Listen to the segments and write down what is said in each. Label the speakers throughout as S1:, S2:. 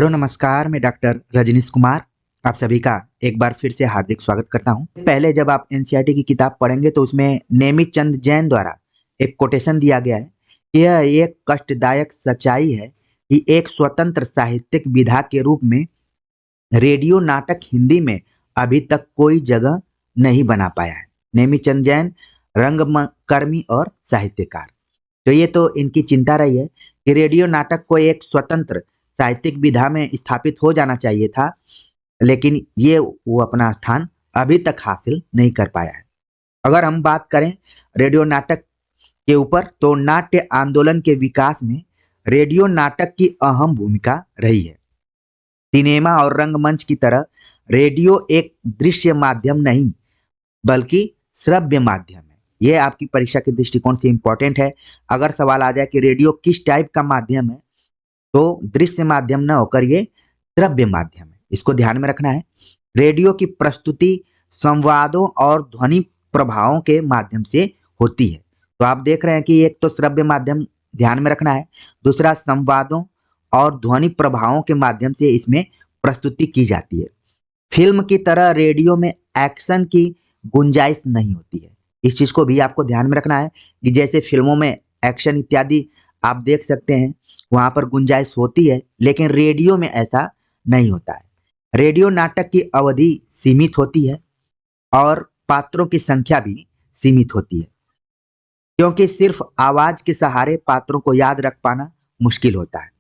S1: Hello नमस्कार, मैं doctor Rajneesh Kumar आप सभी का एक बार फिर से हार्दिक स्वागत करता हूं। पहले जब आप एनसीईआरटी की किताब पढ़ेंगे तो उसमें नेमित चंद जैन द्वारा एक कोटेशन दिया गया है कि यह एक कष्टदायक सच्चाई है कि एक स्वतंत्र साहित्यिक विधा के रूप में रेडियो नाटक हिंदी में अभी तक कोई जगह नहीं बना पाया है। नेमित चंद जैन रंगकर्मी और साहित्यकार। तो ये तो इनकी चिंता रही है कि रेडियो नाटक को एक स्वतंत्र साहित्यिक विधा में स्थापित हो जाना चाहिए था, लेकिन ये वो अपना स्थान अभी तक हासिल नहीं कर पाया है। अगर हम बात करें रेडियो नाटक के ऊपर तो नाट्य आंदोलन के विकास में रेडियो नाटक की अहम भूमिका रही है। सिनेमा और रंगमंच की तरह रेडियो एक दृश्य माध्यम नहीं बल्कि श्रव्य माध्यम है। यह आपकी परीक्षा के दृष्टिकोण से इंपॉर्टेंट है। अगर सवाल आ जाए कि रेडियो किस टाइप का माध्यम है तो दृश्य माध्यम न होकर ये श्रव्य माध्यम है, इसको ध्यान में रखना है। रेडियो की प्रस्तुति संवादों और ध्वनि प्रभावों के माध्यम से होती है। तो आप देख रहे हैं कि एक तो श्रव्य माध्यम ध्यान में रखना है, दूसरा संवादों और ध्वनि प्रभावों के माध्यम से इसमें प्रस्तुति की जाती है। फिल्म की तरह रेडियो में एक्शन की गुंजाइश नहीं होती है। इस चीज को भी आपको ध्यान में रखना है कि जैसे फिल्मों में एक्शन इत्यादि आप देख सकते हैं, वहां पर गुंजाइश होती है, लेकिन रेडियो में ऐसा नहीं होता है। रेडियो नाटक की अवधि सीमित होती है और पात्रों की संख्या भी सीमित होती है, क्योंकि सिर्फ आवाज के सहारे पात्रों को याद रख पाना मुश्किल होता है।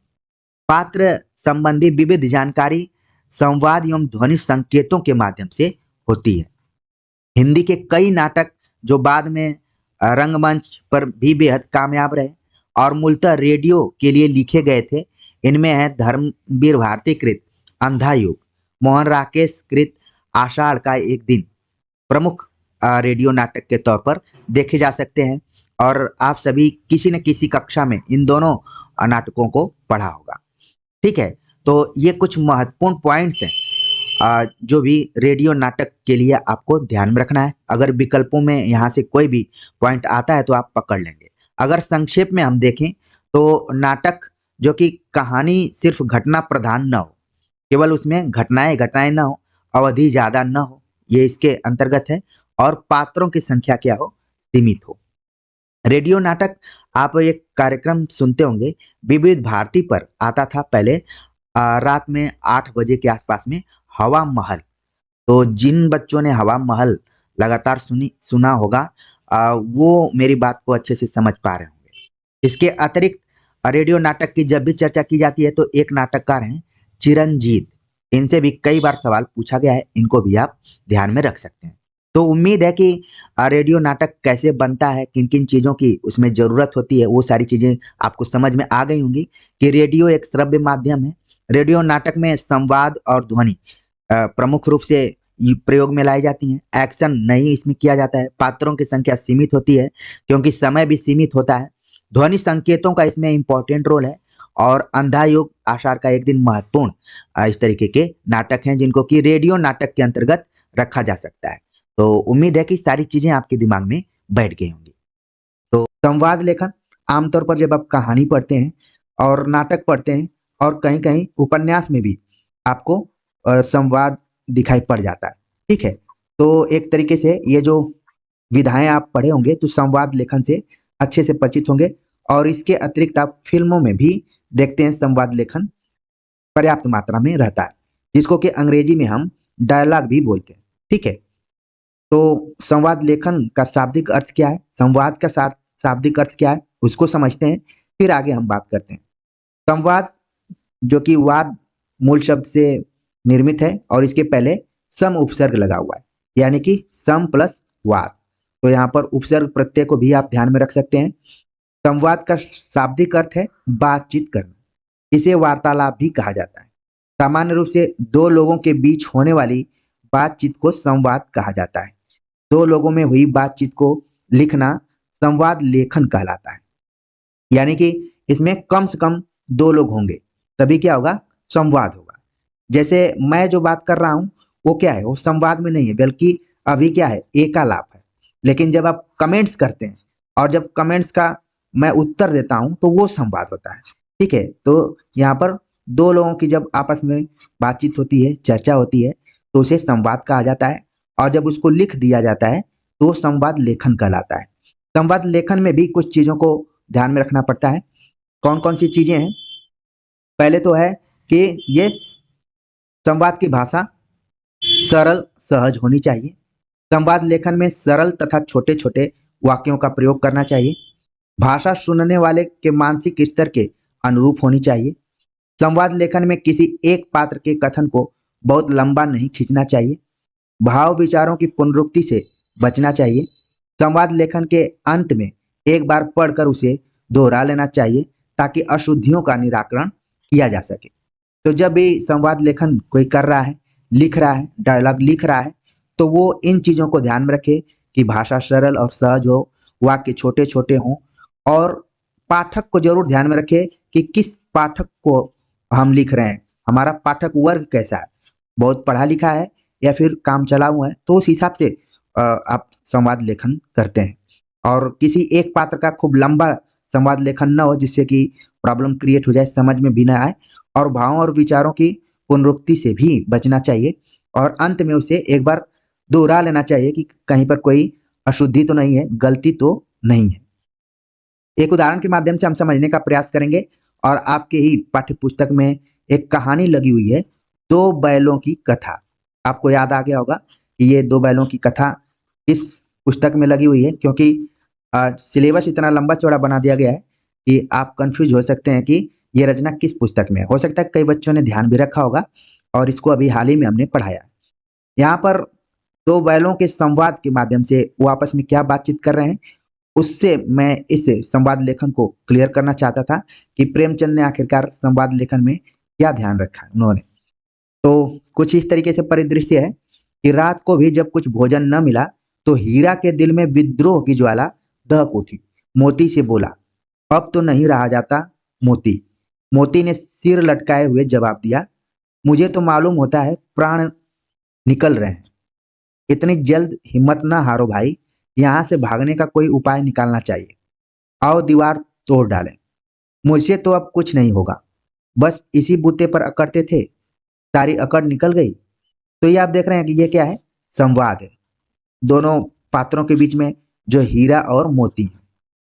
S1: पात्र संबंधी विविध जानकारी संवाद एवं ध्वनि संकेतों के माध्यम से होती है। हिंदी के कई नाटक जो बाद में रंगमंच पर भी बेहद कामयाब रहे और मूलतः रेडियो के लिए लिखे गए थे, इनमें है धर्मवीर भारती कृत अंधा युग, मोहन राकेश कृत आषाढ़ का एक दिन प्रमुख रेडियो नाटक के तौर पर देखे जा सकते हैं। और आप सभी किसी न किसी कक्षा में इन दोनों नाटकों को पढ़ा होगा। ठीक है, तो ये कुछ महत्वपूर्ण पॉइंट्स हैं जो भी रेडियो नाटक के लिए आपको ध्यान में रखना है। अगर विकल्पों में यहाँ से कोई भी पॉइंट आता है तो आप पकड़ लेंगे। अगर संक्षेप में हम देखें तो नाटक जो कि कहानी सिर्फ घटना प्रधान न हो, केवल उसमें घटनाएं घटनाएं न हो, अवधि ज्यादा न हो, ये इसके अंतर्गत है, और पात्रों की संख्या क्या हो, सीमित हो। रेडियो नाटक आप एक कार्यक्रम सुनते होंगे, विविध भारती पर आता था पहले रात में 8 बजे के आसपास में, हवा महल। तो जिन बच्चों ने हवा महल लगातार सुना होगा वो मेरी बात को अच्छे से समझ पा रहे होंगे। इसके अतिरिक्त रेडियो नाटक की जब भी चर्चा की जाती है तो एक नाटककार हैं चिरंजीत, इनसे भी कई बार सवाल पूछा गया है, इनको भी आप ध्यान में रख सकते हैं। तो उम्मीद है कि रेडियो नाटक कैसे बनता है, किन किन चीज़ों की उसमें ज़रूरत होती है, वो सारी चीज़ें आपको समझ में आ गई होंगी कि रेडियो एक श्रव्य माध्यम है। रेडियो नाटक में संवाद और ध्वनि प्रमुख रूप से प्रयोग में लाई जाती हैं। एक्शन नहीं इसमें किया जाता है। पात्रों की संख्या सीमित होती है क्योंकि समय भी सीमित होता है। ध्वनि संकेतों का इसमें इंपॉर्टेंट रोल है। और अंधा युग, आषाढ़ का एक दिन महत्वपूर्ण इस तरीके के नाटक हैं जिनको कि रेडियो नाटक के अंतर्गत रखा जा सकता है। तो उम्मीद है कि सारी चीजें आपके दिमाग में बैठ गई होंगी। तो संवाद लेखन, आमतौर पर जब आप कहानी पढ़ते हैं और नाटक पढ़ते हैं और कहीं कहीं उपन्यास में भी आपको संवाद दिखाई पड़ जाता है। ठीक है, तो एक तरीके से ये जो विधाएं आप पढ़े होंगे तो संवाद लेखन से अच्छे से परिचित होंगे। और इसके अतिरिक्त आप फिल्मों में भी देखते हैं संवाद लेखन पर्याप्त मात्रा में रहता है, जिसको कि अंग्रेजी में हम डायलॉग भी बोलते हैं। ठीक है, तो संवाद लेखन का शाब्दिक अर्थ क्या है, संवाद का शाब्दिक अर्थ क्या है, उसको समझते हैं, फिर आगे हम बात करते हैं। संवाद जो कि वाद मूल शब्द से निर्मित है और इसके पहले सम उपसर्ग लगा हुआ है, यानी कि सम प्लस वाद। तो यहाँ पर उपसर्ग प्रत्यय को भी आप ध्यान में रख सकते हैं। संवाद का शाब्दिक अर्थ है बातचीत करना, इसे वार्तालाप भी कहा जाता है। सामान्य रूप से दो लोगों के बीच होने वाली बातचीत को संवाद कहा जाता है। दो लोगों में हुई बातचीत को लिखना संवाद लेखन कहलाता है। यानी कि इसमें कम से कम दो लोग होंगे तभी क्या होगा, संवाद होगा। जैसे मैं जो बात कर रहा हूं वो क्या है, वो संवाद में नहीं है, बल्कि अभी क्या है, एकालाप है। लेकिन जब आप कमेंट्स करते हैं और जब कमेंट्स का मैं उत्तर देता हूं तो वो संवाद होता है। ठीक है, तो यहाँ पर दो लोगों की जब आपस में बातचीत होती है, चर्चा होती है, तो उसे संवाद कहा जाता है। और जब उसको लिख दिया जाता है तो संवाद लेखन कहलाता है। संवाद लेखन में भी कुछ चीजों को ध्यान में रखना पड़ता है। कौन कौन सी चीजें हैं? पहले तो है कि ये संवाद की भाषा सरल सहज होनी चाहिए। संवाद लेखन में सरल तथा छोटे छोटे वाक्यों का प्रयोग करना चाहिए। भाषा सुनने वाले के मानसिक स्तर के अनुरूप होनी चाहिए। संवाद लेखन में किसी एक पात्र के कथन को बहुत लंबा नहीं खींचना चाहिए। भाव विचारों की पुनरुक्ति से बचना चाहिए। संवाद लेखन के अंत में एक बार पढ़कर उसे दोहरा लेना चाहिए ताकि अशुद्धियों का निराकरण किया जा सके। तो जब भी संवाद लेखन कोई कर रहा है, लिख रहा है, डायलॉग लिख रहा है, तो वो इन चीजों को ध्यान में रखे कि भाषा सरल और सहज हो, वाक्य छोटे छोटे हों, और पाठक को जरूर ध्यान में रखे कि किस पाठक को हम लिख रहे हैं, हमारा पाठक वर्ग कैसा है, बहुत पढ़ा लिखा है या फिर काम चलाऊ है, तो उस हिसाब से आप संवाद लेखन करते हैं। और किसी एक पात्र का खूब लंबा संवाद लेखन न हो जिससे कि प्रॉब्लम क्रिएट हो जाए, समझ में भी ना आए, और भावों और विचारों की पुनरुक्ति से भी बचना चाहिए। और अंत में उसे एक बार दोहरा लेना चाहिए कि कहीं पर कोई अशुद्धि तो नहीं है, गलती तो नहीं है। एक उदाहरण के माध्यम से हम समझने का प्रयास करेंगे। और आपके ही पाठ्य पुस्तक में एक कहानी लगी हुई है, दो बैलों की कथा। आपको याद आ गया होगा कि ये दो बैलों की कथा इस पुस्तक में लगी हुई है, क्योंकि सिलेबस इतना लंबा चौड़ा बना दिया गया है कि आप कंफ्यूज हो सकते हैं कि ये रचना किस पुस्तक में है। हो सकता है कई बच्चों ने ध्यान भी रखा होगा और इसको अभी हाल ही में हमने पढ़ाया। यहाँ पर दो बैलों के संवाद के माध्यम से वो आपस में क्या बातचीत कर रहे हैं, उससे मैं इस संवाद लेखन को क्लियर करना चाहता था कि प्रेमचंद ने आखिरकार संवाद लेखन में क्या ध्यान रखा है उन्होंने। तो कुछ इस तरीके से परिदृश्य है कि रात को भी जब कुछ भोजन न मिला तो हीरा के दिल में विद्रोह की ज्वाला दहक उठी। मोती से बोला, अब तो नहीं रहा जाता मोती। मोती ने सिर लटकाए हुए जवाब दिया, मुझे तो मालूम होता है प्राण निकल रहे हैं। इतनी जल्द हिम्मत ना हारो भाई, यहां से भागने का कोई उपाय निकालना चाहिए। आओ दीवार तोड़ डालें। मुझसे तो अब कुछ नहीं होगा। बस इसी बूते पर अकड़ते थे, सारी अकड़ निकल गई। तो ये आप देख रहे हैं कि ये क्या है, संवाद है दोनों पात्रों के बीच में, जो हीरा और मोती है।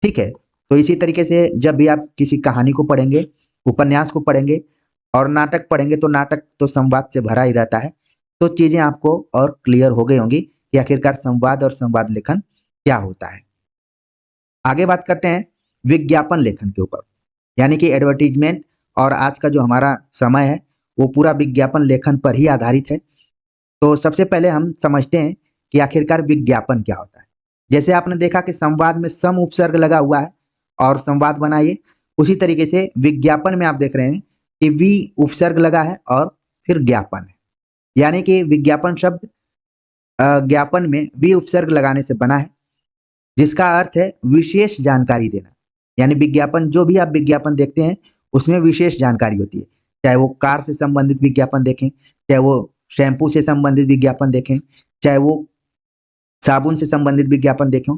S1: ठीक है। तो इसी तरीके से जब भी आप किसी कहानी को पढ़ेंगे, उपन्यास को पढ़ेंगे और नाटक पढ़ेंगे, तो नाटक तो संवाद से भरा ही रहता है। तो चीजें आपको और क्लियर हो गई होंगी कि आखिरकार संवाद और संवाद लेखन क्या होता है। आगे बात करते हैं विज्ञापन लेखन के ऊपर, यानी कि एडवर्टीजमेंट। और आज का जो हमारा समय है वो पूरा विज्ञापन लेखन पर ही आधारित है। तो सबसे पहले हम समझते हैं कि आखिरकार विज्ञापन क्या होता है। जैसे आपने देखा कि संवाद में सम उपसर्ग लगा हुआ है और संवाद बनाइए, उसी तरीके से विज्ञापन में आप देख रहे हैं कि वी उपसर्ग लगा है और फिर ज्ञापन है। यानी कि विज्ञापन शब्द ज्ञापन में वी उपसर्ग लगाने से बना है, जिसका अर्थ है विशेष जानकारी देना। यानी विज्ञापन, जो भी आप विज्ञापन देखते हैं उसमें विशेष जानकारी होती है। चाहे वो कार से संबंधित विज्ञापन देखें, चाहे वो शैम्पू से संबंधित विज्ञापन देखें, चाहे वो साबुन से संबंधित विज्ञापन देखें,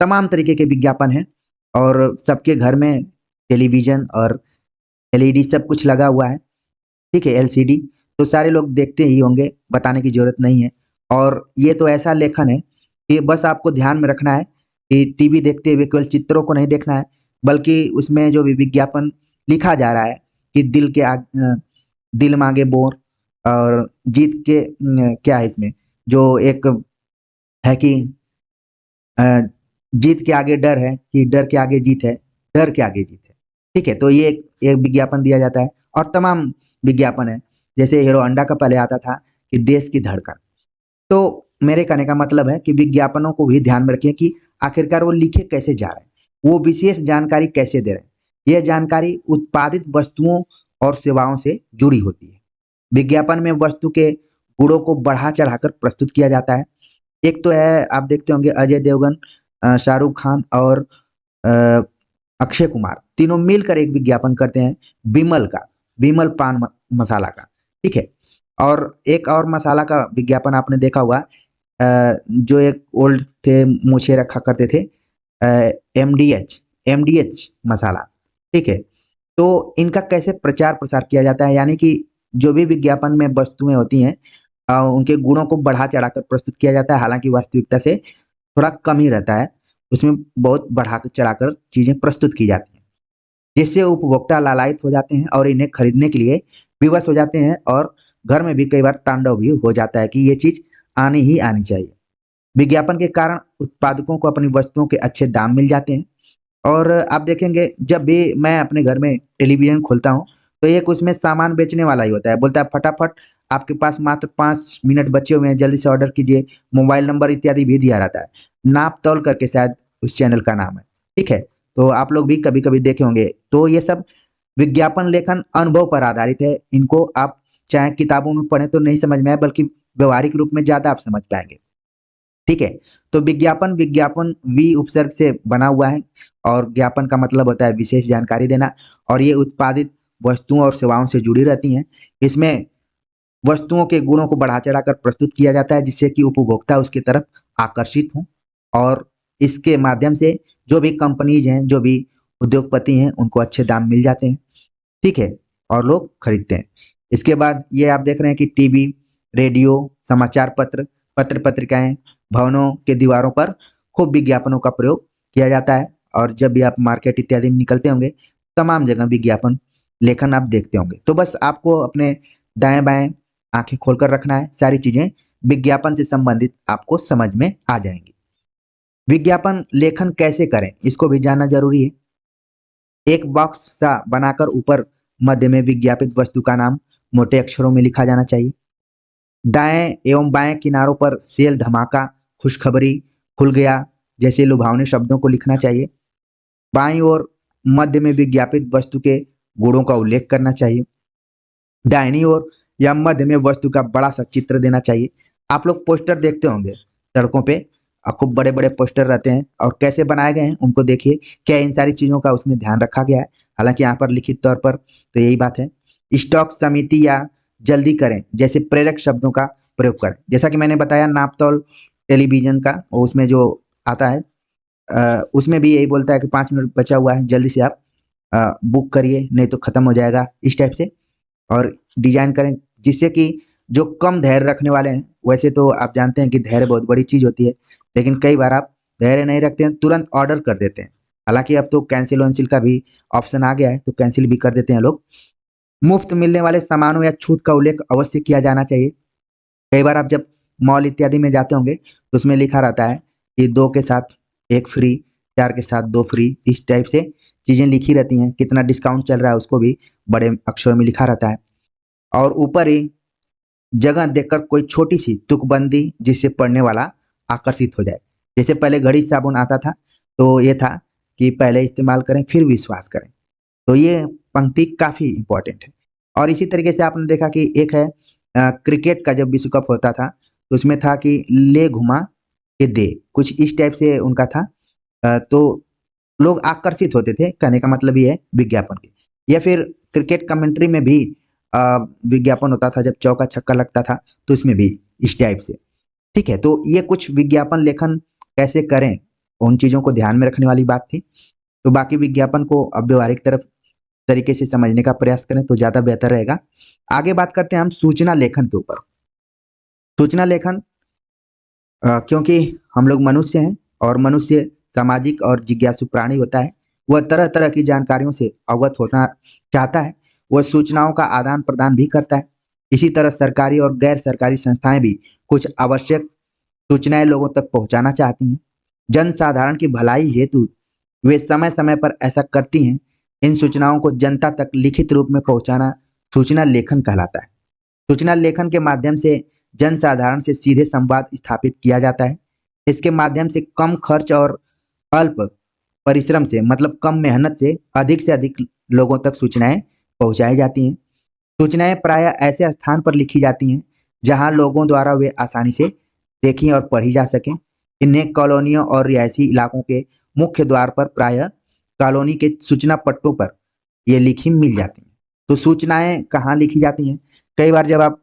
S1: तमाम तरीके के विज्ञापन हैं। और सबके घर में टेलीविजन और एलईडी सब कुछ लगा हुआ है। ठीक है, एलसीडी, तो सारे लोग देखते ही होंगे, बताने की जरूरत नहीं है। और ये तो ऐसा लेखन है कि बस आपको ध्यान में रखना है कि टीवी देखते हुए केवल चित्रों को नहीं देखना है, बल्कि उसमें जो भी विज्ञापन लिखा जा रहा है कि दिल मांगे मोर, और जीत के क्या है इसमें, जो एक है कि अ, जीत के आगे डर है, कि डर के आगे जीत है, डर के आगे जीत है। ठीक है, तो ये एक विज्ञापन दिया जाता है। और तमाम विज्ञापन है, जैसे हीरो होंडा का पहले आता था कि देश की धड़कन। तो मेरे कहने का मतलब है कि विज्ञापनों को भी ध्यान में रखिए कि आखिरकार वो लिखे कैसे जा रहे हैं, वो विशेष जानकारी कैसे दे रहे हैं। यह जानकारी उत्पादित वस्तुओं और सेवाओं से जुड़ी होती है। विज्ञापन में वस्तु के गुणों को बढ़ा चढ़ाकर प्रस्तुत किया जाता है। एक तो है, आप देखते होंगे अजय देवगन, शाहरुख खान और अ, अक्षय कुमार तीनों मिलकर एक विज्ञापन करते हैं विमल का, विमल पान मसाला का। ठीक है। और एक और मसाला का विज्ञापन आपने देखा हुआ, जो एक ओल्ड थे, मूछें रखा करते थे, एमडीएच, एमडीएच मसाला। ठीक है। तो इनका कैसे प्रचार प्रसार किया जाता है, यानी कि जो भी विज्ञापन में वस्तुएं होती हैं उनके गुणों को बढ़ा चढ़ाकर प्रस्तुत किया जाता है, हालांकि वास्तविकता से थोड़ा कम ही रहता है। उसमें बहुत बढ़ा चढ़ाकर चीजें प्रस्तुत की जाती हैं, जिससे उपभोक्ता लालायित हो जाते हैं और इन्हें खरीदने के लिए विवश हो जाते हैं, और घर में भी कई बार तांडव भी हो जाता है कि ये चीज आनी ही आनी चाहिए। विज्ञापन के कारण उत्पादकों को अपनी वस्तुओं के अच्छे दाम मिल जाते हैं। और आप देखेंगे जब भी मैं अपने घर में टेलीविजन खोलता हूँ, तो एक उसमें सामान बेचने वाला ही होता है, बोलता है फटाफट आपके पास मात्र 5 मिनट बचे हुए हैं, जल्दी से ऑर्डर कीजिए, मोबाइल नंबर इत्यादि भी दिया रहता है, नाप तौल करके शायद उस चैनल का नाम है। ठीक है, तो आप लोग भी कभी कभी देखे होंगे। तो ये सब विज्ञापन लेखन अनुभव पर आधारित है, इनको आप चाहे किताबों में पढ़ें तो नहीं समझ में आए, बल्कि व्यवहारिक रूप में ज्यादा आप समझ पाएंगे। ठीक है, तो विज्ञापन विज्ञापन वी उपसर्ग से बना हुआ है, और ज्ञापन का मतलब होता है विशेष जानकारी देना, और ये उत्पादित वस्तुओं और सेवाओं से जुड़ी रहती हैं। इसमें वस्तुओं के गुणों को बढ़ा चढ़ाकर प्रस्तुत किया जाता है, जिससे कि उपभोक्ता उसकी तरफ आकर्षित हों, और इसके माध्यम से जो भी कंपनीज हैं, जो भी उद्योगपति हैं, उनको अच्छे दाम मिल जाते हैं। ठीक है, और लोग खरीदते हैं। इसके बाद ये आप देख रहे हैं कि टीवी, रेडियो, समाचार पत्र, पत्र पत्रिकाएं, भवनों के दीवारों पर खूब विज्ञापनों का प्रयोग किया जाता है। और जब भी आप मार्केट इत्यादि में निकलते होंगे, तमाम जगह विज्ञापन लेखन आप देखते होंगे। तो बस आपको अपने दाएं बाएं आंखें खोलकर रखना है, सारी चीजें विज्ञापन से संबंधित आपको समझ में आ जाएंगी। विज्ञापन लेखन कैसे करें, इसको भी जानना जरूरी है। एक बॉक्स सा बनाकर ऊपर मध्य में विज्ञापित वस्तु का नाम मोटे अक्षरों में लिखा जाना चाहिए। दाएं एवं बाएं किनारों पर सेल, धमाका, खुशखबरी, खुल गया जैसे लुभावने शब्दों को लिखना चाहिए। बाईं ओर मध्य में विज्ञापित वस्तु के गुणों का उल्लेख करना चाहिए। दाहिनी ओर या मध्य में वस्तु का बड़ा सा चित्र देना चाहिए। आप लोग पोस्टर देखते होंगे सड़कों पे, खूब बड़े बड़े पोस्टर रहते हैं, और कैसे बनाए गए हैं उनको देखिए, क्या इन सारी चीजों का उसमें ध्यान रखा गया है। हालांकि यहाँ पर लिखित तौर पर तो यही बात है। स्टॉक समिति या जल्दी करें जैसे प्रेरक शब्दों का प्रयोग करें। जैसा कि मैंने बताया नापतौल टेलीविजन का, और उसमें जो आता है उसमें भी यही बोलता है कि 5 मिनट बचा हुआ है, जल्दी से आप बुक करिए, नहीं तो खत्म हो जाएगा, इस टाइप से। और डिजाइन करें जिससे कि जो कम धैर्य रखने वाले हैं, वैसे तो आप जानते हैं कि धैर्य बहुत बड़ी चीज होती है, लेकिन कई बार आप धैर्य नहीं रखते हैं, तुरंत ऑर्डर कर देते हैं। हालांकि अब तो कैंसिल वैंसिल का भी ऑप्शन आ गया है, तो कैंसिल भी कर देते हैं लोग। मुफ्त मिलने वाले सामानों या छूट का उल्लेख अवश्य किया जाना चाहिए। कई बार आप जब मॉल इत्यादि में जाते होंगे, तो उसमें लिखा रहता है कि 2 के साथ 1 फ्री, 4 के साथ 2 फ्री, इस टाइप से चीजें लिखी रहती हैं। कितना डिस्काउंट चल रहा है उसको भी बड़े अक्षरों में लिखा रहता है। और ऊपर ही जगह देखकर कोई छोटी सी तुकबंदी जिससे पढ़ने वाला आकर्षित हो जाए। जैसे पहले घड़ी साबुन आता था, तो ये था कि पहले इस्तेमाल करें फिर विश्वास करें। तो ये पंक्ति काफी इंपॉर्टेंट है। और इसी तरीके से आपने देखा कि एक है क्रिकेट का, जब विश्व कप होता था तो उसमें था कि ले घुमा के दे, कुछ इस टाइप से उनका था। तो लोग आकर्षित होते थे, कहने का मतलब ये है विज्ञापन के। या फिर क्रिकेट कमेंट्री में भी विज्ञापन होता था, जब चौका छक्का लगता था तो उसमें भी इस टाइप से। ठीक है, तो ये कुछ विज्ञापन लेखन कैसे करें, उन चीजों को ध्यान में रखने वाली बात थी। तो बाकी विज्ञापन को अब व्यवहारिक तरफ तरीके से समझने का प्रयास करें तो ज्यादा बेहतर रहेगा। आगे बात करते हैं हम सूचना लेखन के ऊपर। सूचना लेखन क्योंकि हम लोग मनुष्य हैं, और मनुष्य सामाजिक और जिज्ञासु प्राणी होता है, वह तरह तरह की जानकारियों से अवगत होना चाहता है, वह सूचनाओं का आदान प्रदान भी करता है। इसी तरह सरकारी और गैर सरकारी संस्थाएं भी कुछ आवश्यक सूचनाएं लोगों तक पहुंचाना चाहती हैं। जन साधारण की भलाई हेतु वे समय समय पर ऐसा करती हैं। इन सूचनाओं को जनता तक लिखित रूप में पहुंचाना सूचना लेखन कहलाता है। सूचना लेखन के माध्यम से जन साधारण से सीधे संवाद स्थापित किया जाता है। इसके माध्यम से कम खर्च और अल्प परिश्रम से, मतलब कम मेहनत से अधिक लोगों तक सूचनाएं पहुंचाई जाती हैं। सूचनाएं प्रायः ऐसे स्थान पर लिखी जाती हैं जहां लोगों द्वारा वे आसानी से देखी और पढ़ी जा सकें। इन्हें कॉलोनियों और रिहायशी इलाकों के मुख्य द्वार पर, प्रायः कॉलोनी के सूचना पट्टों पर ये लिखी मिल जाती हैं। तो सूचनाएं कहाँ लिखी जाती हैं? कई बार जब आप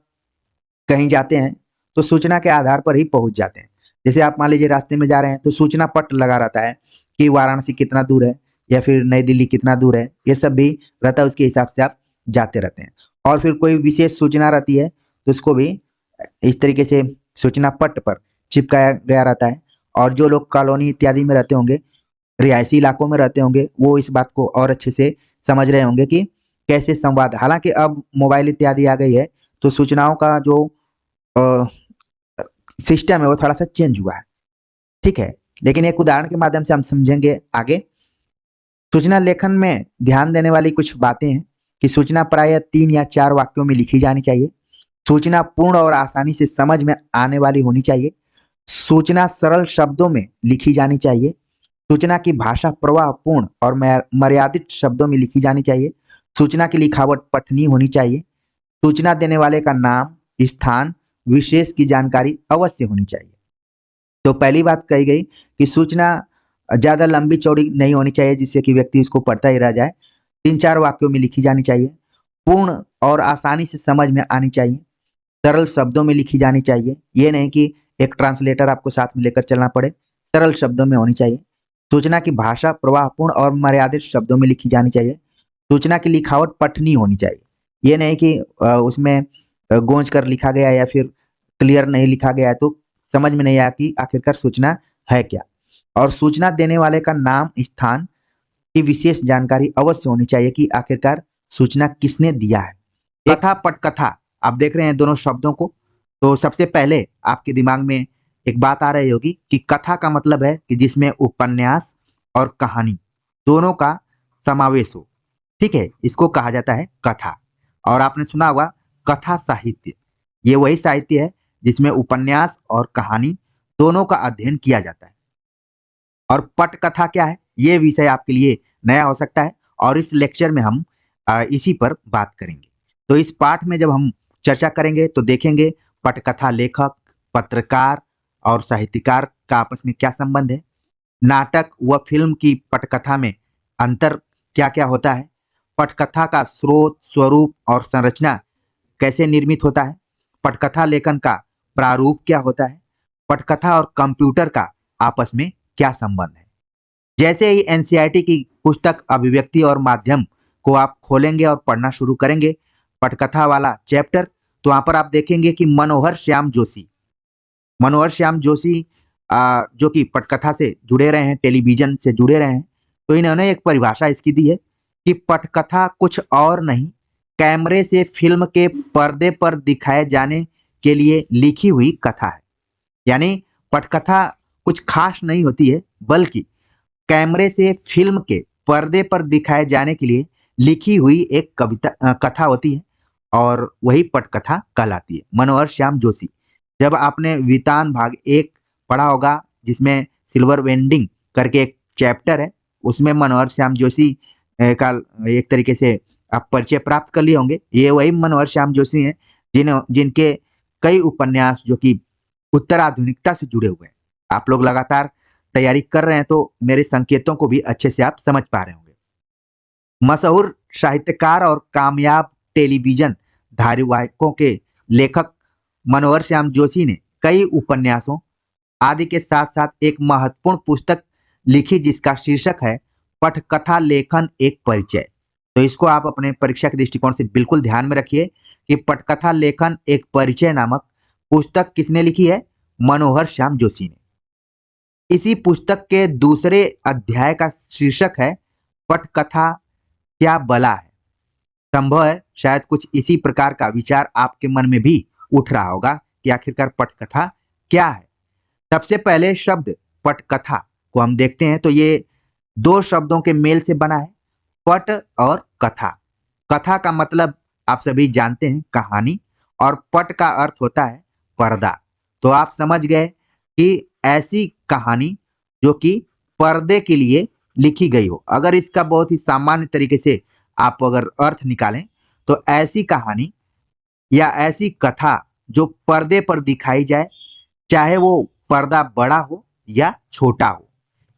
S1: कहीं जाते हैं तो सूचना के आधार पर ही पहुंच जाते हैं। जैसे आप मान लीजिए रास्ते में जा रहे हैं, तो सूचना पट लगा रहता है कि वाराणसी कितना दूर है, या फिर नई दिल्ली कितना दूर है, ये सब भी रहता है, उसके हिसाब से आप जाते रहते हैं। और फिर कोई विशेष सूचना रहती है तो उसको भी इस तरीके से सूचना पट्ट पर चिपकाया गया रहता है। और जो लोग कॉलोनी इत्यादि में रहते होंगे, रिहायशी इलाकों में रहते होंगे, वो इस बात को और अच्छे से समझ रहे होंगे कि कैसे संवाद, हालांकि अब मोबाइल इत्यादि आ गई है तो सूचनाओं का जो सिस्टम है वो थोड़ा सा चेंज हुआ है, ठीक है। लेकिन एक उदाहरण के माध्यम से हम समझेंगे आगे। सूचना लेखन में ध्यान देने वाली कुछ बातें हैं कि सूचना प्रायः 3 या 4 वाक्यों में लिखी जानी चाहिए। सूचना पूर्ण और आसानी से समझ में आने वाली होनी चाहिए। सूचना सरल शब्दों में लिखी जानी चाहिए। सूचना की भाषा प्रवाहपूर्ण और मर्यादित शब्दों में लिखी जानी चाहिए। सूचना की लिखावट पठनीय होनी चाहिए। सूचना देने वाले का नाम, स्थान, विशेष की जानकारी अवश्य होनी चाहिए। तो पहली बात कही गई कि सूचना ज्यादा लंबी चौड़ी नहीं होनी चाहिए जिससे कि व्यक्ति उसको पढ़ता ही रह जाए। 3-4 वाक्यों में लिखी जानी चाहिए। पूर्ण और आसानी से समझ में आनी चाहिए। सरल शब्दों में लिखी जानी चाहिए, ये नहीं कि एक ट्रांसलेटर आपको साथ में लेकर चलना पड़े, सरल शब्दों में होनी चाहिए। सूचना की भाषा प्रवाहपूर्ण और मर्यादित शब्दों में लिखी जानी चाहिए। सूचना की लिखावट पठनीय होनी चाहिए, ये नहीं कि उसमें गूंज कर लिखा गया या फिर क्लियर नहीं लिखा गया है तो समझ में नहीं आया कि आखिरकार सूचना है क्या। और सूचना देने वाले का नाम, स्थान की विशेष जानकारी अवश्य होनी चाहिए कि आखिरकार सूचना किसने दिया है। कथा पटकथा, आप देख रहे हैं दोनों शब्दों को, तो सबसे पहले आपके दिमाग में एक बात आ रही होगी कि कथा का मतलब है कि जिसमें उपन्यास और कहानी दोनों का समावेश हो, ठीक है, इसको कहा जाता है कथा। और आपने सुना होगा कथा साहित्य, ये वही साहित्य है जिसमें उपन्यास और कहानी दोनों का अध्ययन किया जाता है। और पटकथा क्या है, ये विषय आपके लिए नया हो सकता है और इस लेक्चर में हम इसी पर बात करेंगे। तो इस पाठ में जब हम चर्चा करेंगे तो देखेंगे पटकथा लेखक, पत्रकार और साहित्यकार का आपस में क्या संबंध है, नाटक व फिल्म की पटकथा में अंतर क्या क्या होता है, पटकथा का स्रोत, स्वरूप और संरचना कैसे निर्मित होता है, पटकथा लेखन का प्रारूप क्या होता है, पटकथा और कंप्यूटर का आपस में क्या संबंध है। जैसे ही एनसीईआरटी की पुस्तक अभिव्यक्ति और माध्यम को आप खोलेंगे और पढ़ना शुरू करेंगे, पटकथा वाला चैप्टर, तो वहां पर आप देखेंगे कि मनोहर श्याम जोशी जो कि पटकथा से जुड़े रहे हैं, टेलीविजन से जुड़े रहे हैं, तो इन्होंने एक परिभाषा इसकी दी है कि पटकथा कुछ और नहीं, कैमरे से फिल्म के पर्दे पर दिखाए जाने के लिए लिखी हुई कथा है। यानी पटकथा कुछ खास नहीं होती है, बल्कि कैमरे से फिल्म के पर्दे पर दिखाए जाने के लिए लिखी हुई एक कथा होती है और वही पटकथा कहलाती है। मनोहर श्याम जोशी, जब आपने वितान भाग 1 पढ़ा होगा जिसमें सिल्वर वेंडिंग करके एक चैप्टर है, उसमें मनोहर श्याम जोशी का एक तरीके से आप परिचय प्राप्त कर लिए होंगे। ये वही मनोहर श्याम जोशी हैं जिनके कई उपन्यास जो कि उत्तराधुनिकता से जुड़े हुए हैं। आप लोग लगातार तैयारी कर रहे हैं तो मेरे संकेतों को भी अच्छे से आप समझ पा रहे होंगे। मशहूर साहित्यकार और कामयाब टेलीविजन धारावाहिकों के लेखक मनोहर श्याम जोशी ने कई उपन्यासों आदि के साथ साथ एक महत्वपूर्ण पुस्तक लिखी जिसका शीर्षक है पटकथा लेखन एक परिचय। तो इसको आप अपने परीक्षा के दृष्टिकोण से बिल्कुल ध्यान में रखिए कि पटकथा लेखन एक परिचय नामक पुस्तक किसने लिखी है, मनोहर श्याम जोशी ने। इसी पुस्तक के दूसरे अध्याय का शीर्षक है पटकथा क्या बला है। संभव है शायद कुछ इसी प्रकार का विचार आपके मन में भी उठ रहा होगा कि आखिरकार पटकथा क्या है। सबसे पहले शब्द पटकथा को हम देखते हैं तो ये 2 शब्दों के मेल से बना है, पट और कथा। कथा का मतलब आप सभी जानते हैं, कहानी, और पट का अर्थ होता है पर्दा। तो आप समझ गए कि ऐसी कहानी जो कि पर्दे के लिए लिखी गई हो। अगर इसका बहुत ही सामान्य तरीके से आप अगर अर्थ निकालें तो ऐसी कहानी या ऐसी कथा जो पर्दे पर दिखाई जाए, चाहे वो पर्दा बड़ा हो या छोटा हो।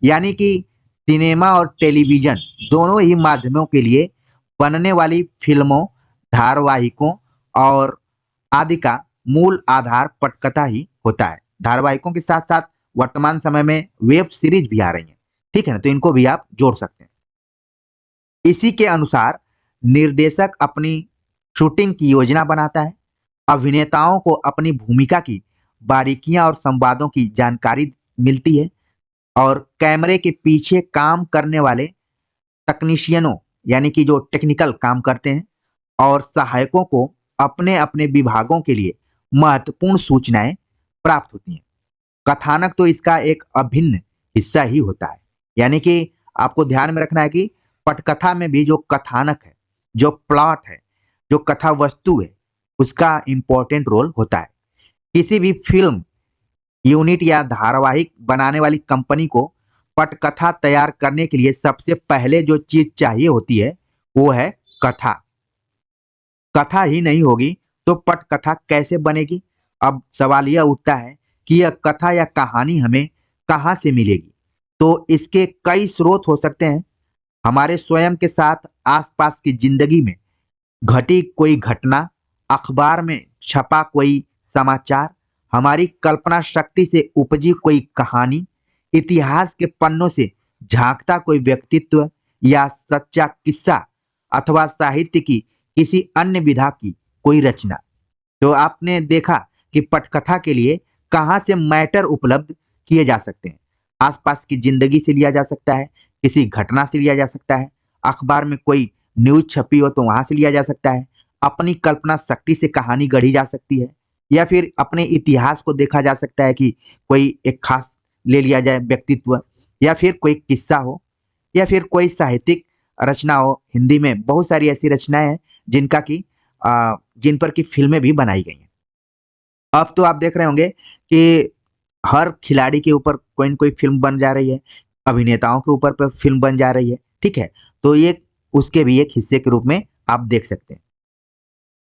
S1: यानी कि सिनेमा और टेलीविजन दोनों ही माध्यमों के लिए बनने वाली फिल्मों, धारावाहिकों और आदि का मूल आधार पटकथा ही होता है। धारावाहिकों के साथ साथ वर्तमान समय में वेब सीरीज भी आ रही हैं, ठीक है ना, तो इनको भी आप जोड़ सकते हैं। इसी के अनुसार निर्देशक अपनी शूटिंग की योजना बनाता है, अभिनेताओं को अपनी भूमिका की बारीकियां और संवादों की जानकारी मिलती है, और कैमरे के पीछे काम करने वाले तकनीशियनों यानी कि जो टेक्निकल काम करते हैं और सहायकों को अपने अपने विभागों के लिए महत्वपूर्ण सूचनाएं प्राप्त होती हैं। कथानक तो इसका एक अभिन्न हिस्सा ही होता है। यानी कि आपको ध्यान में रखना है कि पटकथा में भी जो कथानक है, जो प्लॉट है, जो कथा वस्तु है, उसका इंपॉर्टेंट रोल होता है। किसी भी फिल्म यूनिट या धारावाहिक बनाने वाली कंपनी को पटकथा तैयार करने के लिए सबसे पहले जो चीज चाहिए होती है वो है कथा। कथा ही नहीं होगी तो पटकथा कैसे बनेगी? अब सवाल यह उठता है कि यह कथा या कहानी हमें कहाँ से मिलेगी? तो इसके कई स्रोत हो सकते हैं। हमारे स्वयं के साथ आसपास की जिंदगी में घटी कोई घटना, अखबार में छपा कोई समाचार, हमारी कल्पना शक्ति से उपजी कोई कहानी, इतिहास के पन्नों से झांकता कोई व्यक्तित्व या सच्चा किस्सा, अथवा साहित्य की किसी अन्य विधा की कोई रचना। तो आपने देखा कि पटकथा के लिए कहाँ से मैटर उपलब्ध किए जा सकते हैं। आसपास की जिंदगी से लिया जा सकता है, किसी घटना से लिया जा सकता है, अखबार में कोई न्यूज छपी हो तो वहां से लिया जा सकता है, अपनी कल्पना शक्ति से कहानी गढ़ी जा सकती है, या फिर अपने इतिहास को देखा जा सकता है कि कोई एक खास ले लिया जाए व्यक्तित्व, या फिर कोई किस्सा हो, या फिर कोई साहित्यिक रचना हो। हिंदी में बहुत सारी ऐसी रचनाएं हैं जिनका की जिन पर की फिल्में भी बनाई गई हैं। अब तो आप देख रहे होंगे कि हर खिलाड़ी के ऊपर कोई न कोई फिल्म बन जा रही है, अभिनेताओं के ऊपर पर फिल्म बन जा रही है, ठीक है। तो ये उसके भी एक हिस्से के रूप में आप देख सकते हैं।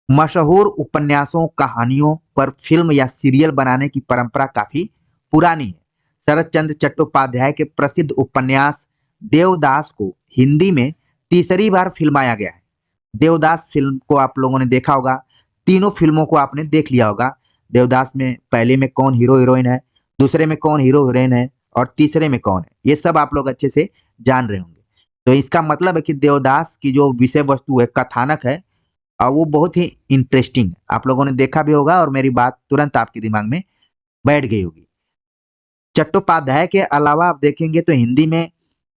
S1: मशहूर उपन्यासों, कहानियों पर फिल्म या सीरियल बनाने की परंपरा काफी पुरानी है। शरत चंद्र चट्टोपाध्याय के प्रसिद्ध उपन्यास देवदास को हिंदी में तीसरी बार फिल्माया गया है। देवदास फिल्म को आप लोगों ने देखा होगा, तीनों फिल्मों को आपने देख लिया होगा। देवदास में पहले में कौन हीरो हीरोइन है, दूसरे में कौन हीरो हीरोइन है, और तीसरे में कौन है, ये सब आप लोग अच्छे से जान रहे होंगे। तो इसका मतलब है कि देवदास की जो विषय वस्तु है, कथानक है, वो बहुत ही इंटरेस्टिंग है। आप लोगों ने देखा भी होगा और मेरी बात तुरंत आपके दिमाग में बैठ गई होगी। चट्टोपाध्याय के अलावा आप देखेंगे तो हिंदी में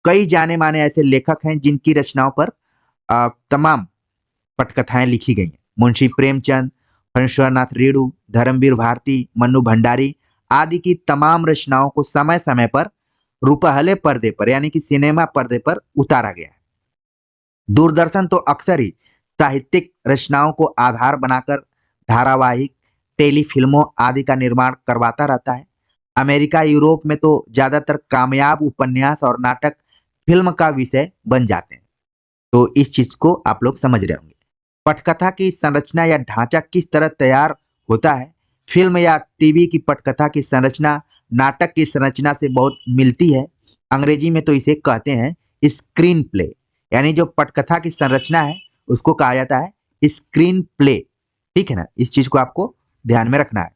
S1: कई जाने माने ऐसे लेखक हैं जिनकी रचनाओं पर तमाम पटकथाएं लिखी गई हैं। मुंशी प्रेमचंद, फणीश्वरनाथ रेणु, धर्मवीर भारती, मन्नू भंडारी आदि की तमाम रचनाओं को समय समय पर रुपहले पर्दे पर यानी कि सिनेमा पर्दे पर उतारा गया है। दूरदर्शन तो अक्सर ही साहित्यिक रचनाओं को आधार बनाकर धारावाहिक, टेलीफिल्मों आदि का निर्माण करवाता रहता है। अमेरिका, यूरोप में तो ज्यादातर कामयाब उपन्यास और नाटक फिल्म का विषय बन जाते हैं। तो इस चीज को आप लोग समझ रहे होंगे। पटकथा की संरचना या ढांचा किस तरह तैयार होता है? फिल्म या टीवी की पटकथा की संरचना नाटक की संरचना से बहुत मिलती है। अंग्रेजी में तो इसे कहते हैं स्क्रीन प्ले। यानी जो पटकथा की संरचना है उसको कहा जाता है स्क्रीन प्ले, ठीक है ना। इस चीज को आपको ध्यान में रखना है।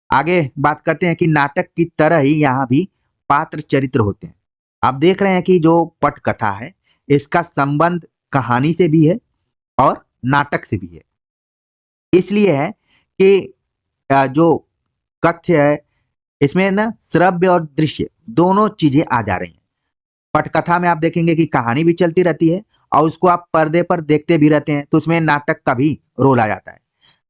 S1: आगे बात करते हैं कि नाटक की तरह ही यहाँ भी पात्र चरित्र होते हैं। आप देख रहे हैं कि जो पटकथा है इसका संबंध कहानी से भी है और नाटक से भी है। इसलिए है कि जो कथ्य है इसमें ना श्रव्य और दृश्य दोनों चीजें आ जा रही हैं। पटकथा में आप देखेंगे कि कहानी भी चलती रहती है और उसको आप पर्दे पर देखते भी रहते हैं, तो उसमें नाटक का भी रोल आ जाता है।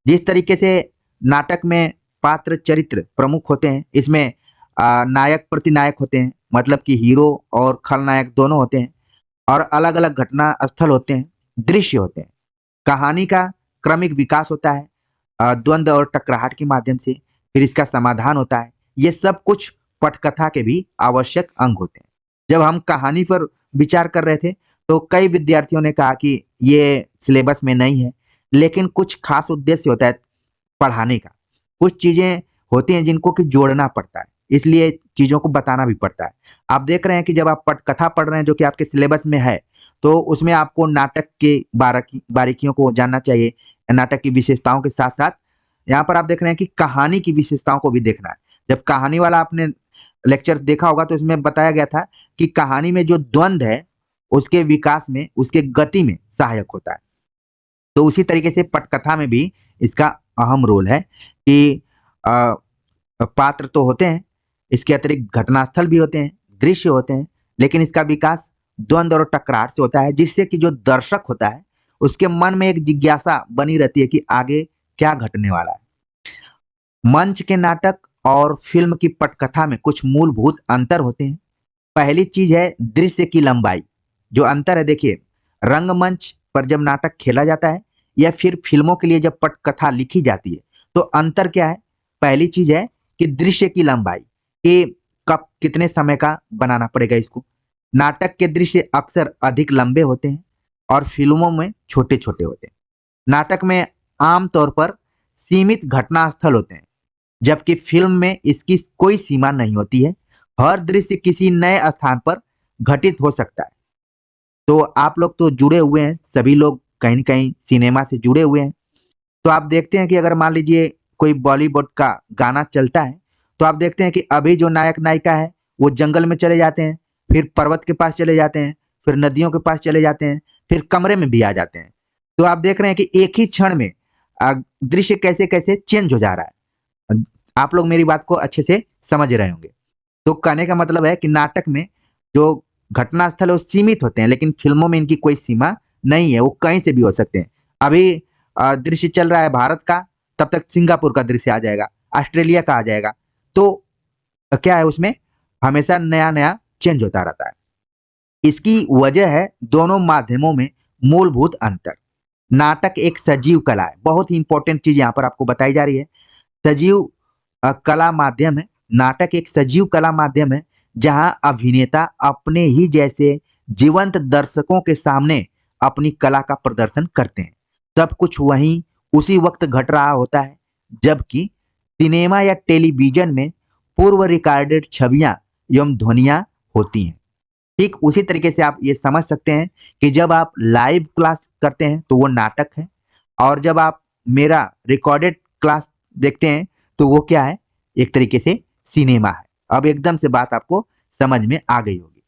S1: जिस तरीके से नाटक में पात्र चरित्र प्रमुख होते हैं, इसमें नायक प्रतिनायक होते हैं, मतलब कि हीरो और खलनायक दोनों होते हैं, और अलग अलग घटना स्थल होते हैं, दृश्य होते हैं। कहानी का क्रमिक विकास होता है द्वंद्व और टकराहट के माध्यम से, फिर इसका समाधान होता है। ये सब कुछ पटकथा के भी आवश्यक अंग होते हैं। जब हम कहानी पर विचार कर रहे थे तो कई विद्यार्थियों ने कहा कि ये सिलेबस में नहीं है, लेकिन कुछ खास उद्देश्य होता है पढ़ाने का। कुछ चीजें होती हैं जिनको कि जोड़ना पड़ता है, इसलिए चीजों को बताना भी पड़ता है। आप देख रहे हैं कि जब आप पटकथा पढ़ रहे हैं जो कि आपके सिलेबस में है, तो उसमें आपको नाटक के बारीकियों को जानना चाहिए, नाटक की विशेषताओं के साथ साथ यहाँ पर आप देख रहे हैं कि कहानी की विशेषताओं को भी देखना है। जब कहानी वाला आपने लेक्चर देखा होगा तो इसमें बताया गया था कि कहानी में जो द्वंद्व है उसके विकास में, उसके गति में सहायक होता है। तो उसी तरीके से पटकथा में भी इसका अहम रोल है कि अ, पात्र तो होते हैं, इसके अतिरिक्त घटनास्थल भी होते हैं, दृश्य होते हैं, लेकिन इसका विकास द्वंद्व और टकरार से होता है, जिससे कि जो दर्शक होता है उसके मन में एक जिज्ञासा बनी रहती है कि आगे क्या घटने वाला है। मंच के नाटक और फिल्म की पटकथा में कुछ मूलभूत अंतर होते हैं। पहली चीज है दृश्य की लंबाई। जो अंतर है, देखिए, रंगमंच पर जब नाटक खेला जाता है या फिर फिल्मों के लिए जब पटकथा लिखी जाती है, तो अंतर क्या है? पहली चीज है कि दृश्य की लंबाई, कि कब कितने समय का बनाना पड़ेगा इसको। नाटक के दृश्य अक्सर अधिक लंबे होते हैं और फिल्मों में छोटे छोटे होते हैं। नाटक में आमतौर पर सीमित घटनास्थल होते हैं, जबकि फिल्म में इसकी कोई सीमा नहीं होती है। हर दृश्य किसी नए स्थान पर घटित हो सकता है। तो आप लोग तो जुड़े हुए हैं, सभी लोग कहीं न कहीं सिनेमा से जुड़े हुए हैं। तो आप देखते हैं कि अगर मान लीजिए कोई बॉलीवुड का गाना चलता है, तो आप देखते हैं कि अभी जो नायक-नायिका है, वो जंगल में चले जाते हैं, फिर पर्वत के पास चले जाते हैं, फिर नदियों के पास चले जाते हैं, फिर कमरे में भी आ जाते हैं। तो आप देख रहे हैं कि एक ही क्षण में दृश्य कैसे-कैसे चेंज हो जा रहा है। आप लोग मेरी बात को अच्छे से समझ रहे होंगे। तो कहने का मतलब है कि नाटक में जो घटनास्थल है वो सीमित होते हैं, लेकिन फिल्मों में इनकी कोई सीमा नहीं है, वो कहीं से भी हो सकते हैं। अभी दृश्य चल रहा है भारत का, तब तक सिंगापुर का दृश्य आ जाएगा, ऑस्ट्रेलिया का आ जाएगा। तो क्या है, उसमें हमेशा नया-नया चेंज होता रहता है। इसकी वजह है दोनों माध्यमों में मूलभूत अंतर। नाटक एक सजीव कला है, बहुत ही इंपॉर्टेंट चीज़ यहाँ पर आपको बताई जा रही है। सजीव कला माध्यम है। नाटक एक सजीव कला माध्यम है, जहां अभिनेता अपने ही जैसे जीवंत दर्शकों के सामने अपनी कला का प्रदर्शन करते हैं। सब कुछ वहीं उसी वक्त घट रहा होता है, जबकि सिनेमा या टेलीविजन में पूर्व रिकॉर्डेड छवियां एवं ध्वनियां होती हैं। ठीक उसी तरीके से आप ये समझ सकते हैं कि जब आप लाइव क्लास करते हैं तो वो नाटक है, और जब आप मेरा रिकॉर्डेड क्लास देखते हैं तो वो क्या है? एक तरीके से सिनेमा है। अब एकदम से बात आपको समझ में आ गई होगी।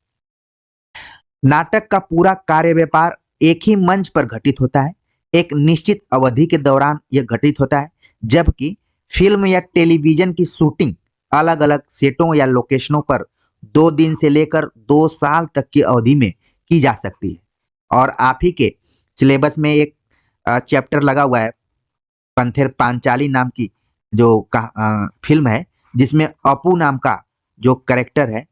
S1: नाटक का पूरा कार्य व्यापार एक ही मंच पर घटित होता है, एक निश्चित अवधि के दौरान यह घटित होता है, जबकि फिल्म या टेलीविजन की शूटिंग अलग-अलग सेटों या लोकेशनों पर 2 दिन से लेकर 2 साल तक की अवधि में की जा सकती है। और आप ही के सिलेबस में एक चैप्टर लगा हुआ है, पंथेर पांचाली नाम की जो फिल्म है, जिसमें अपू नाम का जो कैरेक्टर है,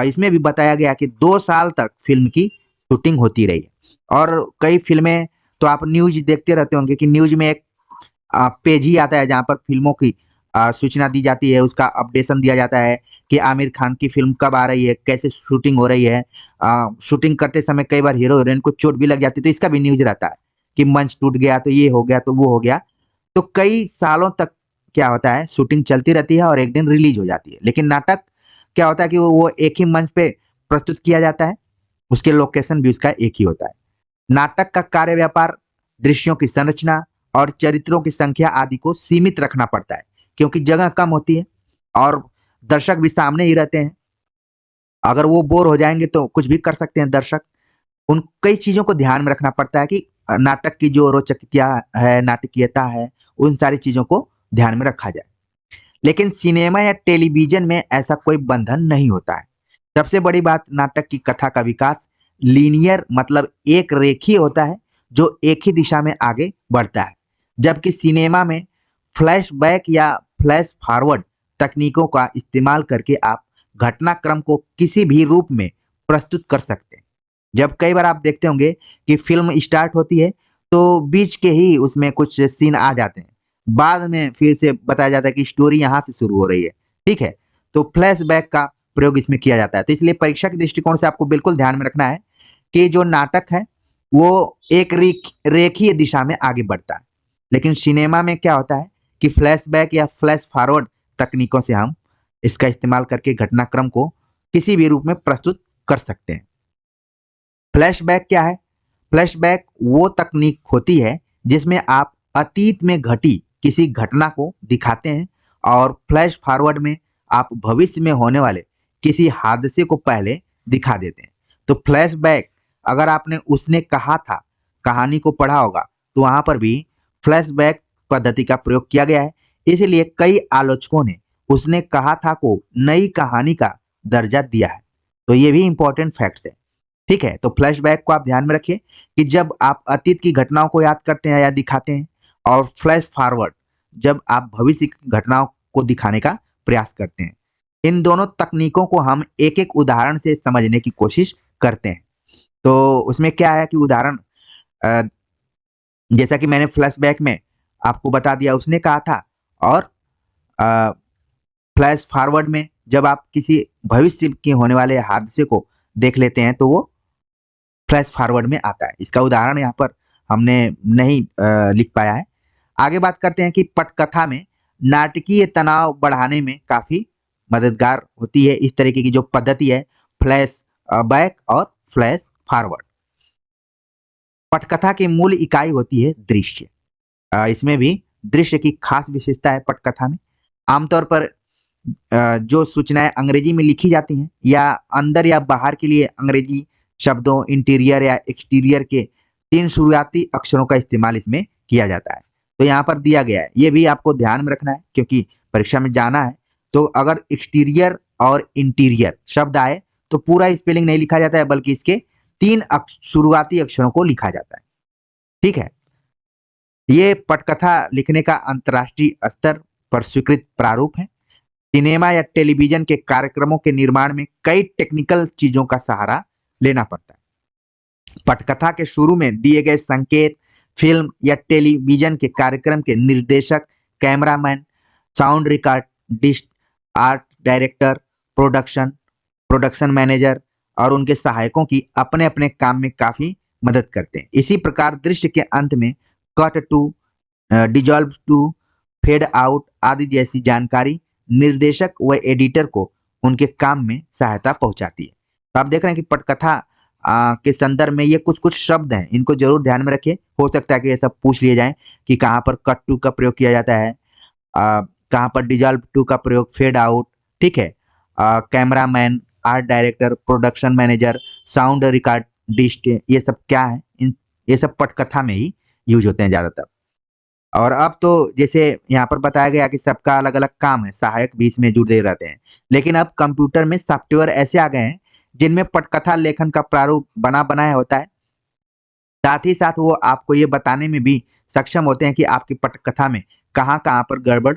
S1: इसमें भी बताया गया कि 2 साल तक फ़िल्म की शूटिंग होती रही है। और कई फ़िल्में, तो आप न्यूज़ देखते रहते होंगे कि न्यूज़ में एक पेज ही आता है जहाँ पर फ़िल्मों की सूचना दी जाती है, उसका अपडेशन दिया जाता है कि आमिर खान की फ़िल्म कब आ रही है, कैसे शूटिंग हो रही है। शूटिंग करते समय कई बार हीरो-हीरोइन को चोट भी लग जाती है, तो इसका भी न्यूज़ रहता है कि मंच टूट गया, तो ये हो गया, तो वो हो गया। तो कई सालों तक क्या होता है, शूटिंग चलती रहती है और एक दिन रिलीज हो जाती है। लेकिन नाटक क्या होता है कि वो एक ही मंच पे प्रस्तुत किया जाता है, उसके लोकेशन भी उसका एक ही होता है। नाटक का कार्य व्यापार दृश्यों की संरचना और चरित्रों की संख्या आदि को सीमित रखना पड़ता है, क्योंकि जगह कम होती है और दर्शक भी सामने ही रहते हैं। अगर वो बोर हो जाएंगे तो कुछ भी कर सकते हैं दर्शक। उन कई चीज़ों को ध्यान में रखना पड़ता है कि नाटक की जो रोचकता है, नाटकीयता है, उन सारी चीज़ों को ध्यान में रखा जाए। लेकिन सिनेमा या टेलीविज़न में ऐसा कोई बंधन नहीं होता है। सबसे बड़ी बात, नाटक की कथा का विकास लीनियर मतलब एक रेखीय होता है, जो एक ही दिशा में आगे बढ़ता है। जबकि सिनेमा में फ्लैशबैक या फ्लैश फॉरवर्ड तकनीकों का इस्तेमाल करके आप घटनाक्रम को किसी भी रूप में प्रस्तुत कर सकते हैं। जब कई बार आप देखते होंगे कि फ़िल्म स्टार्ट होती है, तो बीच के ही उसमें कुछ सीन आ जाते हैं। बाद में फिर से बताया जाता है कि स्टोरी यहाँ से शुरू हो रही है, ठीक है? तो फ्लैशबैक का प्रयोग इसमें किया जाता है। तो इसलिए परीक्षा के दृष्टिकोण से आपको बिल्कुल ध्यान में रखना है कि जो नाटक है, वो एक रेखीय दिशा में आगे बढ़ता है। लेकिन सिनेमा में क्या होता है कि फ्लैशबैक या फ्लैश फॉरवर्ड तकनीकों से हम इसका इस्तेमाल करके घटनाक्रम को किसी भी रूप में प्रस्तुत कर सकते हैं। फ्लैशबैक क्या है? फ्लैशबैक वो तकनीक होती है जिसमें आप अतीत में घटी किसी घटना को दिखाते हैं, और फ्लैश फॉरवर्ड में आप भविष्य में होने वाले किसी हादसे को पहले दिखा देते हैं। तो फ्लैशबैक अगर आपने उसने कहा था कहानी को पढ़ा होगा तो वहां पर भी फ्लैशबैक पद्धति का प्रयोग किया गया है। इसलिए कई आलोचकों ने उसने कहा था को नई कहानी का दर्जा दिया है। तो ये भी इंपॉर्टेंट फैक्ट है। ठीक है, तो फ्लैशबैक को आप ध्यान में रखिए कि जब आप अतीत की घटनाओं को याद करते हैं या दिखाते हैं, और फ्लैश फॉरवर्ड जब आप भविष्य की घटनाओं को दिखाने का प्रयास करते हैं। इन दोनों तकनीकों को हम एक एक उदाहरण से समझने की कोशिश करते हैं। तो उसमें क्या है कि उदाहरण जैसा कि मैंने फ्लैशबैक में आपको बता दिया उसने कहा था, और फ्लैश फॉरवर्ड में जब आप किसी भविष्य के होने वाले हादसे को देख लेते हैं तो वो फ्लैश फॉरवर्ड में आता है। इसका उदाहरण यहाँ पर हमने नहीं लिख पाया है। आगे बात करते हैं कि पटकथा में नाटकीय तनाव बढ़ाने में काफी मददगार होती है इस तरीके की जो पद्धति है, फ्लैश बैक और फ्लैश फॉरवर्ड। पटकथा की मूल इकाई होती है दृश्य। इसमें भी दृश्य की खास विशेषता है पटकथा में। आमतौर पर जो सूचनाएं अंग्रेजी में लिखी जाती हैं या अंदर या बाहर के लिए अंग्रेजी शब्दों इंटीरियर या एक्सटीरियर के 3 शुरुआती अक्षरों का इस्तेमाल इसमें किया जाता है। तो यहाँ पर दिया गया है, ये भी आपको ध्यान में रखना है क्योंकि परीक्षा में जाना है। तो अगर एक्सटीरियर और इंटीरियर शब्द आए तो पूरा स्पेलिंग नहीं लिखा जाता है, बल्कि इसके 3 शुरुआती अक्षरों को लिखा जाता है। ठीक है, ये पटकथा लिखने का अंतर्राष्ट्रीय स्तर पर स्वीकृत प्रारूप है। सिनेमा या टेलीविजन के कार्यक्रमों के निर्माण में कई टेक्निकल चीजों का सहारा लेना पड़ता है। पटकथा के शुरू में दिए गए संकेत फिल्म या टेलीविजन के कार्यक्रम के निर्देशक, cameraman, sound recordist, art director, production manager और उनके सहायकों की अपने अपने काम में काफी मदद करते हैं। इसी प्रकार दृश्य के अंत में cut to, dissolve to, fade out आदि जैसी जानकारी निर्देशक व एडिटर को उनके काम में सहायता पहुंचाती है। तो आप देख रहे हैं कि पटकथा के संदर्भ में ये कुछ कुछ शब्द हैं, इनको जरूर ध्यान में रखिए। हो सकता है कि ये सब पूछ लिए जाएं कि कहाँ पर कट टू का प्रयोग किया जाता है, कहाँ पर डिजॉल्व टू का प्रयोग, फेड आउट, ठीक है, cameraman, art director, production manager, sound recordist, ये सब क्या है, ये सब पटकथा में ही यूज होते हैं ज्यादातर। और अब तो जैसे यहाँ पर बताया गया कि सबका अलग अलग काम है, सहायक भी इसमें जुड़े रहते हैं। लेकिन अब कंप्यूटर में सॉफ्टवेयर ऐसे आ गए हैं जिनमें पटकथा लेखन का प्रारूप बना बनाया होता है। साथ ही साथ वो आपको ये बताने में भी सक्षम होते हैं कि आपकी पटकथा में कहाँ कहाँ पर गड़बड़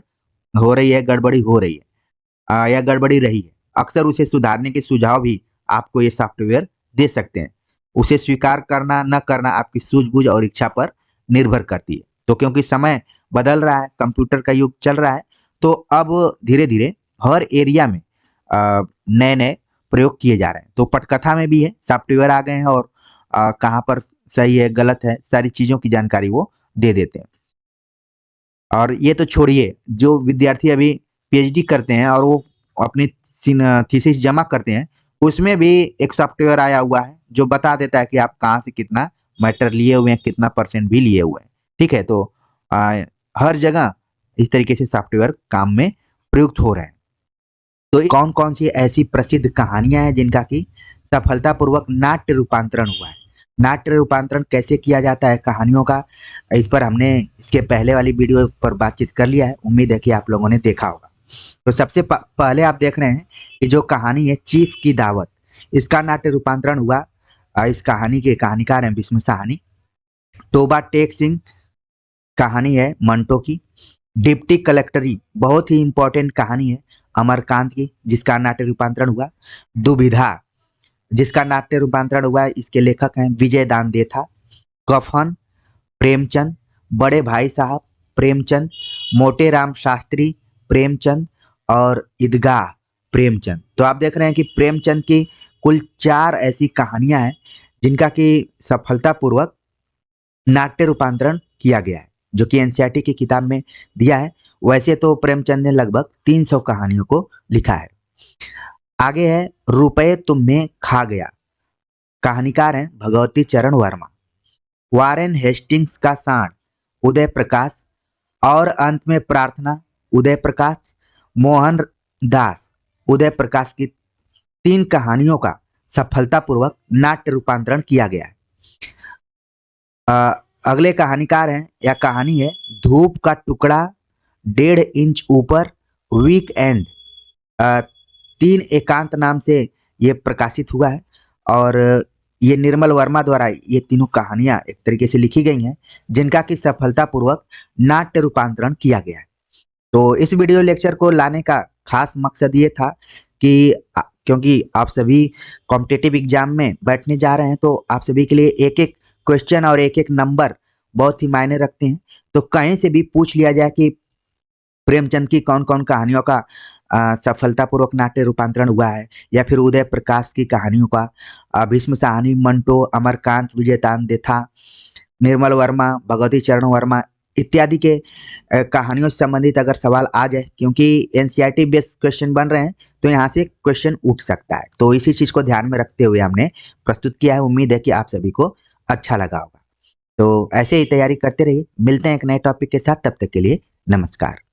S1: हो रही है, गड़बड़ी हो रही है या गड़बड़ी रही है। अक्सर उसे सुधारने के सुझाव भी आपको ये सॉफ्टवेयर दे सकते हैं। उसे स्वीकार करना न करना आपकी सूझबूझ और इच्छा पर निर्भर करती है। तो क्योंकि समय बदल रहा है, कंप्यूटर का युग चल रहा है, तो अब धीरे धीरे हर एरिया में नए नए प्रयोग किए जा रहे हैं। तो पटकथा में भी है, सॉफ्टवेयर आ गए हैं और कहाँ पर सही है गलत है सारी चीजों की जानकारी वो दे देते हैं। और ये तो छोड़िए, जो विद्यार्थी अभी पीएचडी करते हैं और वो अपनी थीसिस जमा करते हैं, उसमें भी एक सॉफ्टवेयर आया हुआ है जो बता देता है कि आप कहाँ से कितना मैटर लिए हुए हैं, कितना परसेंट भी लिए हुए हैं। ठीक है, तो हर जगह इस तरीके से सॉफ्टवेयर काम में प्रयुक्त हो रहे हैं। तो कौन कौन सी ऐसी प्रसिद्ध कहानियां हैं जिनका कि सफलतापूर्वक नाट्य रूपांतरण हुआ है। नाट्य रूपांतरण कैसे किया जाता है कहानियों का, इस पर हमने इसके पहले वाली वीडियो पर बातचीत कर लिया है, उम्मीद है कि आप लोगों ने देखा होगा। तो सबसे पहले आप देख रहे हैं कि जो कहानी है चीफ की दावत, इसका नाट्य रूपांतरण हुआ। इस कहानी के कहानीकार हैं विष्णु साहनी। टोबा टेक सिंह कहानी है मंटो की। डिप्टी कलेक्टरी बहुत ही इंपॉर्टेंट कहानी है अमरकांत की, जिसका नाट्य रूपांतरण हुआ। दुविधा जिसका नाट्य रूपांतरण हुआ, इसके लेखक हैं विजय दानदेथा। कफन प्रेमचंद, बड़े भाई साहब प्रेमचंद, मोटे राम शास्त्री प्रेमचंद और ईदगाह प्रेमचंद। तो आप देख रहे हैं कि प्रेमचंद की कुल 4 ऐसी कहानियां हैं जिनका कि सफलतापूर्वक नाट्य रूपांतरण किया गया है, जो कि एनसीईआरटी की किताब में दिया है। वैसे तो प्रेमचंद ने लगभग 300 कहानियों को लिखा है। आगे है रुपए तुम में खा गया, कहानीकार हैं भगवती चरण वर्मा। वारेन हेस्टिंग्स का सांड उदय प्रकाश, और अंत में प्रार्थना उदय प्रकाश। मोहन दास उदय प्रकाश की 3 कहानियों का सफलतापूर्वक नाट्य रूपांतरण किया गया है। अगले कहानीकार हैं या कहानी है धूप का टुकड़ा 1.5 इंच ऊपर वीक एंड। 3 एकांत नाम से ये प्रकाशित हुआ है और ये निर्मल वर्मा द्वारा ये तीनों कहानियां एक तरीके से लिखी गई हैं जिनका कि सफलतापूर्वक नाट्य रूपांतरण किया गया है। तो इस वीडियो लेक्चर को लाने का खास मकसद ये था कि क्योंकि आप सभी कॉम्पिटिटिव एग्जाम में बैठने जा रहे हैं तो आप सभी के लिए एक एक क्वेश्चन और एक एक नंबर बहुत ही मायने रखते हैं। तो कहीं से भी पूछ लिया जाए कि प्रेमचंद की कौन कौन कहानियों का सफलतापूर्वक नाट्य रूपांतरण हुआ है, या फिर उदय प्रकाश की कहानियों का भीष्म साहनी, मंटो, अमरकांत, विजयतान देथा, निर्मल वर्मा, भगवती चरण वर्मा इत्यादि के कहानियों से संबंधित अगर सवाल आ जाए, क्योंकि एनसीईआरटी बेस्ड क्वेश्चन बन रहे हैं तो यहाँ से क्वेश्चन उठ सकता है। तो इसी चीज को ध्यान में रखते हुए हमने प्रस्तुत किया है। उम्मीद है कि आप सभी को अच्छा लगा होगा। तो ऐसे ही तैयारी करते रहिए। मिलते हैं एक नए टॉपिक के साथ, तब तक के लिए नमस्कार।